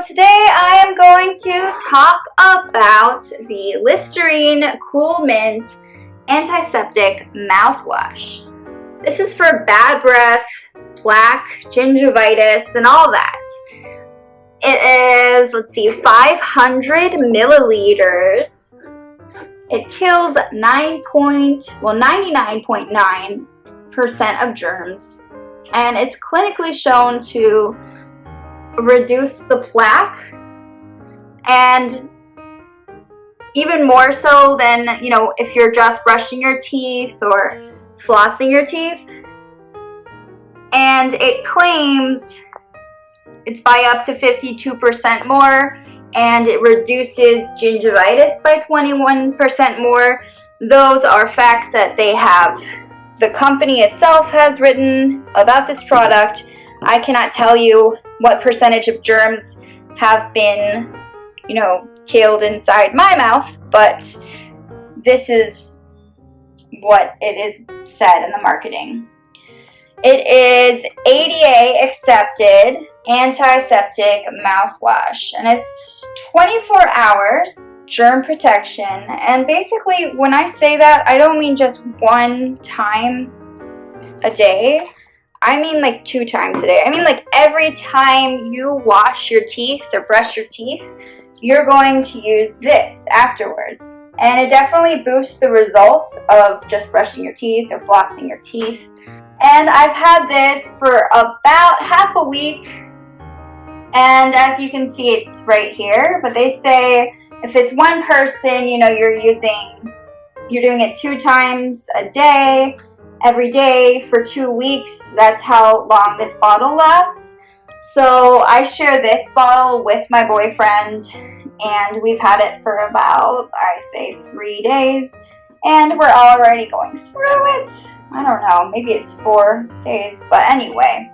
today I am going to talk about the Listerine Cool Mint Antiseptic Mouthwash. This is for bad breath, plaque, gingivitis, and all that. It is, 500 milliliters. It kills 99.9% of germs, and it's clinically shown to reduce the plaque, and even more so than, if you're just brushing your teeth or flossing your teeth. And it claims it's by up to 52% more, and it reduces gingivitis by 21% more. Those are facts that the company itself has written about this product. I cannot tell you what percentage of germs have been, killed inside my mouth, but this is what it is said in the marketing. It is ADA accepted antiseptic mouthwash, and it's 24 hours germ protection. And basically, when I say that, I don't mean just one time a day. I mean 2 times a day. I mean every time you wash your teeth or brush your teeth, you're going to use this afterwards. And it definitely boosts the results of just brushing your teeth or flossing your teeth. And I've had this for about half a week. And as you can see, it's right here. But they say if it's one person, you're doing it 2 times a day, every day for 2 weeks. That's how long this bottle lasts. So I share this bottle with my boyfriend, and we've had it for about, I say, 3 days, and we're already going through it. I don't know, maybe it's 4 days, but anyway,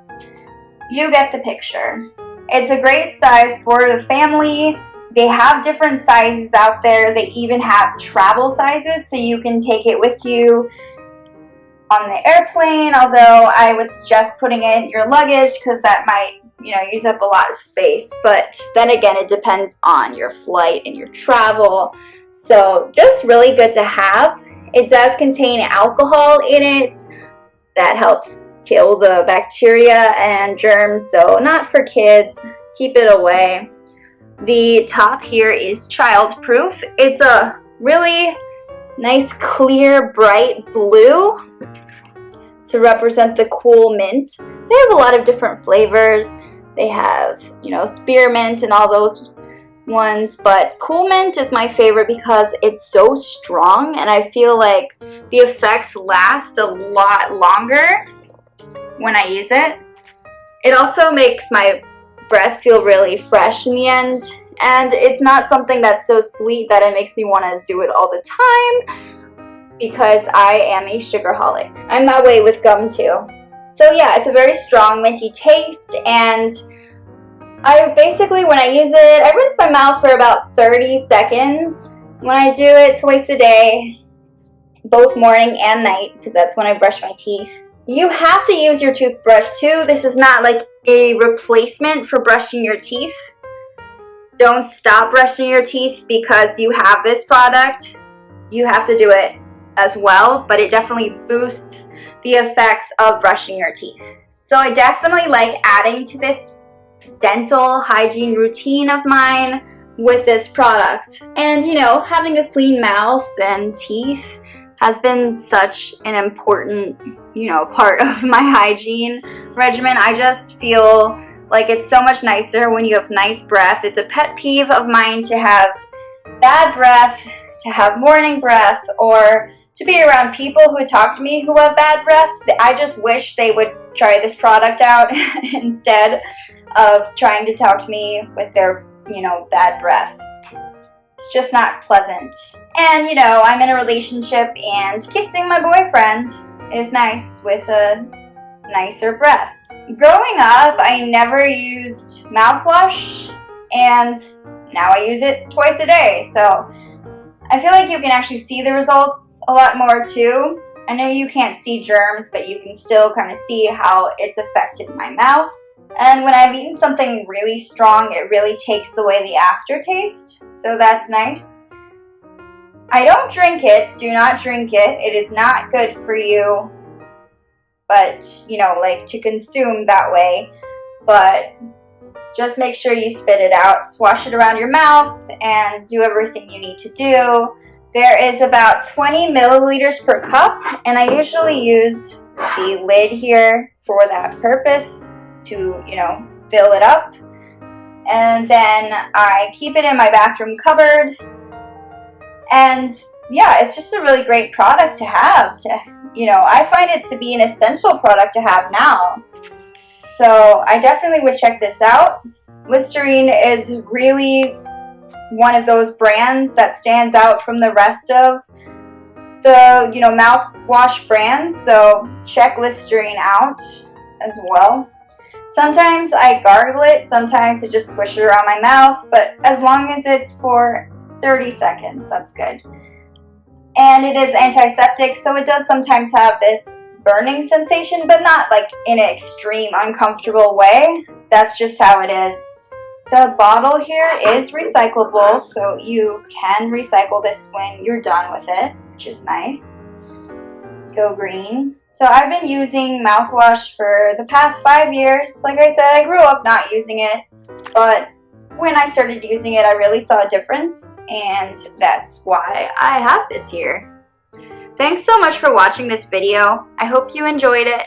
you get the picture. It's a great size for the family. They have different sizes out there. They even have travel sizes, so you can take it with you on the airplane, although I would suggest putting it in your luggage because that might, use up a lot of space. But then again, it depends on your flight and your travel. So just really good to have. It does contain alcohol in it that helps kill the bacteria and germs, so not for kids. Keep it away. The top here is child-proof. It's a really nice, clear, bright blue to represent the cool mint. They have a lot of different flavors. They have, spearmint and all those ones, but cool mint is my favorite because it's so strong, and I feel like the effects last a lot longer when I use it. It also makes my breath feel really fresh in the end, and it's not something that's so sweet that it makes me want to do it all the time, because I am a sugarholic. I'm that way with gum too. So yeah, it's a very strong minty taste, and I basically, when I use it, I rinse my mouth for about 30 seconds. When I do it twice a day, both morning and night, because that's when I brush my teeth. You have to use your toothbrush too. This is not like a replacement for brushing your teeth. Don't stop brushing your teeth because you have this product. You have to do it as well, but it definitely boosts the effects of brushing your teeth. So I definitely like adding to this dental hygiene routine of mine with this product. And having a clean mouth and teeth has been such an important part of my hygiene regimen. I just feel like it's so much nicer when you have nice breath. It's a pet peeve of mine to have bad breath, to have morning breath, or to be around people who talk to me who have bad breath. I just wish they would try this product out instead of trying to talk to me with their, bad breath. It's just not pleasant. And, I'm in a relationship, and kissing my boyfriend is nice with a nicer breath. Growing up, I never used mouthwash, and now I use it twice a day. So I feel like you can actually see the results a lot more too. I know you can't see germs, but you can still kind of see how it's affected my mouth. And when I've eaten something really strong, it really takes away the aftertaste, so that's nice. I don't drink it. Do not drink it. It is not good for you, but, you know, like to consume that way. But just make sure you spit it out, swash it around your mouth, and do everything you need to do. There is about 20 milliliters per cup, and I usually use the lid here for that purpose to, you know, fill it up. And then I keep it in my bathroom cupboard. And yeah, it's just a really great product to have. You know, I find it to be an essential product to have now. So I definitely would check this out. Listerine is really one of those brands that stands out from the rest of the, you know, mouthwash brands. So check Listerine out as well. Sometimes I gargle it, sometimes I just swish it around my mouth, but as long as it's for 30 seconds, that's good. And it is antiseptic, so it does sometimes have this burning sensation, but not like in an extreme uncomfortable way. That's just how it is. The bottle here is recyclable, so you can recycle this when you're done with it, which is nice. Go green. So I've been using mouthwash for the past 5 years. Like I said, I grew up not using it, but when I started using it, I really saw a difference, and that's why I have this here. Thanks so much for watching this video. I hope you enjoyed it.